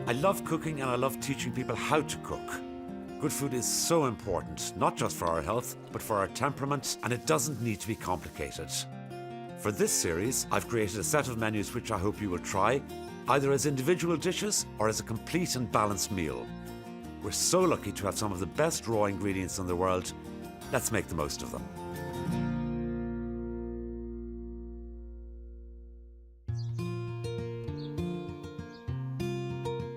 I love cooking and I love teaching people how to cook. Good food is so important, not just for our health, but for our temperament, and it doesn't need to be complicated. For this series, I've created a set of menus which I hope you will try, either as individual dishes or as a complete and balanced meal. We're so lucky to have some of the best raw ingredients in the world. Let's make the most of them.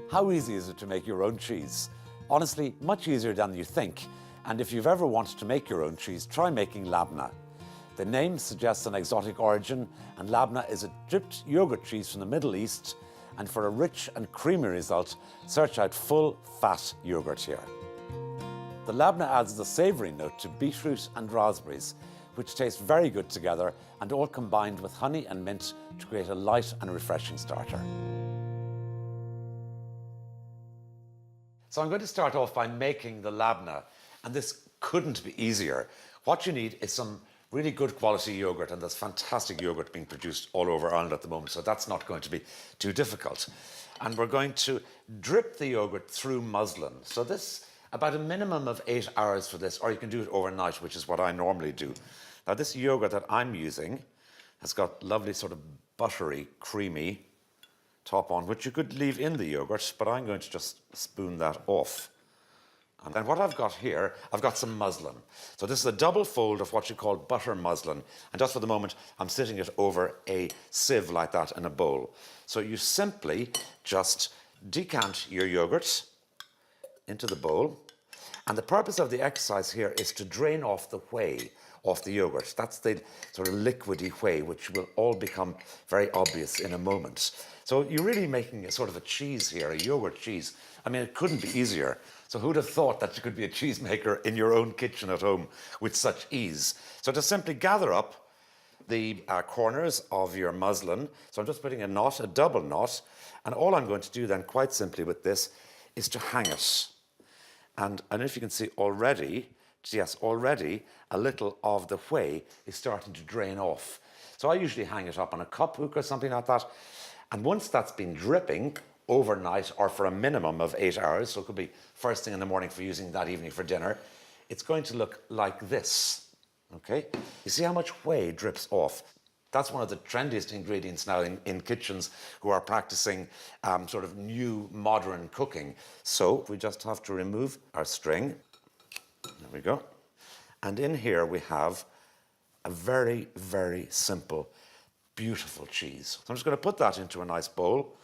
How easy is it to make your own cheese? Honestly, much easier than you think. And if you've ever wanted to make your own cheese, try making labna. The name suggests an exotic origin, and labna is a dripped yogurt cheese from the Middle East. And for a rich and creamy result, search out full fat yogurt here. The labna adds the savoury note to beetroot and raspberries, which taste very good together and all combined with honey and mint to create a light and refreshing starter. So I'm going to start off by making the labna, and this couldn't be easier. What you need is some really good quality yogurt, and there's fantastic yogurt being produced all over Ireland at the moment, so that's not going to be too difficult. And we're going to drip the yogurt through muslin. So this, about a minimum of 8 hours for this, or you can do it overnight, which is what I normally do. Now this yogurt that I'm using has got lovely sort of buttery, creamy top on, which you could leave in the yogurt, but I'm going to just spoon that off. And then what I've got here, I've got some muslin. So this is a double fold of what you call butter muslin. And just for the moment, I'm sitting it over a sieve like that in a bowl. So you simply just decant your yogurt into the bowl. And the purpose of the exercise here is to drain off the whey off the yogurt. That's the sort of liquidy whey, which will all become very obvious in a moment. So you're really making a sort of a cheese here, a yogurt cheese. I mean, it couldn't be easier. So who'd have thought that you could be a cheesemaker in your own kitchen at home with such ease? So just simply gather up the corners of your muslin. So I'm just putting a knot, a double knot. And all I'm going to do then, quite simply with this, is to hang it. And I don't know if you can see already, yes, already a little of the whey is starting to drain off. So I usually hang it up on a cup hook or something like that. And once that's been dripping overnight or for a minimum of 8 hours, so it could be first thing in the morning for using that evening for dinner, it's going to look like this, okay? You see how much whey drips off? That's one of the trendiest ingredients now in kitchens who are practicing sort of new modern cooking. So we just have to remove our string. There we go. And in here we have a very, very simple, beautiful cheese. So I'm just going to put that into a nice bowl,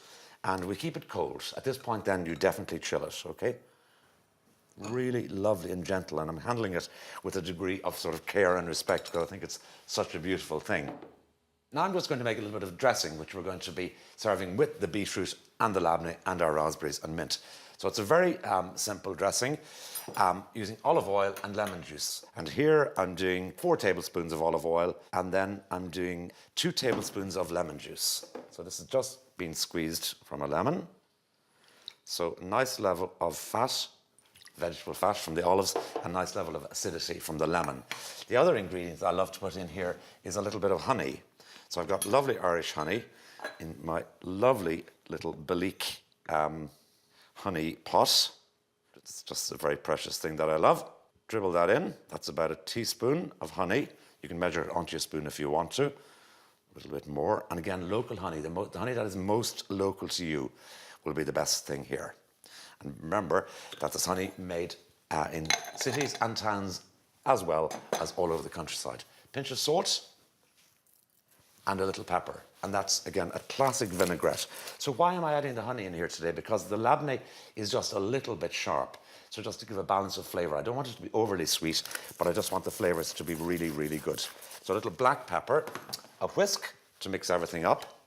and we keep it cold. At this point then you definitely chill it, okay? Really lovely and gentle, and I'm handling it with a degree of sort of care and respect because I think it's such a beautiful thing. Now I'm just going to make a little bit of dressing, which we're going to be serving with the beetroot and the labna and our raspberries and mint. So it's a very simple dressing using olive oil and lemon juice. And here I'm doing 4 tablespoons of olive oil, and then I'm doing 2 tablespoons of lemon juice. So this has just been squeezed from a lemon. So a nice level of fat, vegetable fat from the olives, a nice level of acidity from the lemon. The other ingredient I love to put in here is a little bit of honey. So I've got lovely Irish honey in my lovely little Belique honey pot. It's just a very precious thing that I love. Dribble that in. That's about a teaspoon of honey. You can measure it onto your spoon if you want to. A little bit more. And again, local honey. The honey that is most local to you will be the best thing here. And remember that this honey made in cities and towns as well as all over the countryside. Pinch of salt and a little pepper. And that's, again, a classic vinaigrette. So why am I adding the honey in here today? Because the labna is just a little bit sharp. So just to give a balance of flavour. I don't want it to be overly sweet, but I just want the flavours to be really, really good. So a little black pepper, a whisk to mix everything up.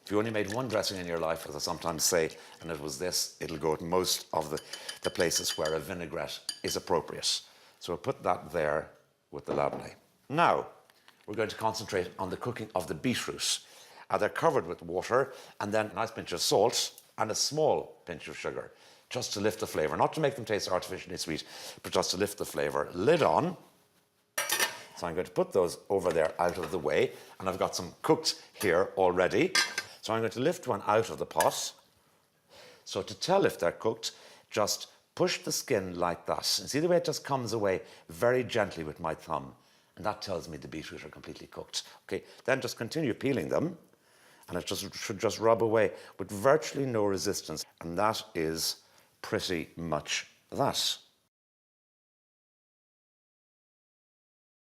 If you only made one dressing in your life, as I sometimes say, and it was this, it'll go at most of the places where a vinaigrette is appropriate. So we'll put that there with the labna. Now, we're going to concentrate on the cooking of the beetroot. They're covered with water, and then a nice pinch of salt and a small pinch of sugar, just to lift the flavour. Not to make them taste artificially sweet, but just to lift the flavour. Lid on. So I'm going to put those over there out of the way, and I've got some cooked here already. So I'm going to lift one out of the pot. So to tell if they're cooked, just push the skin like that. And see the way it just comes away very gently with my thumb. And that tells me the beetroot are completely cooked. Okay, then just continue peeling them. And it should just rub away with virtually no resistance. And that is pretty much that.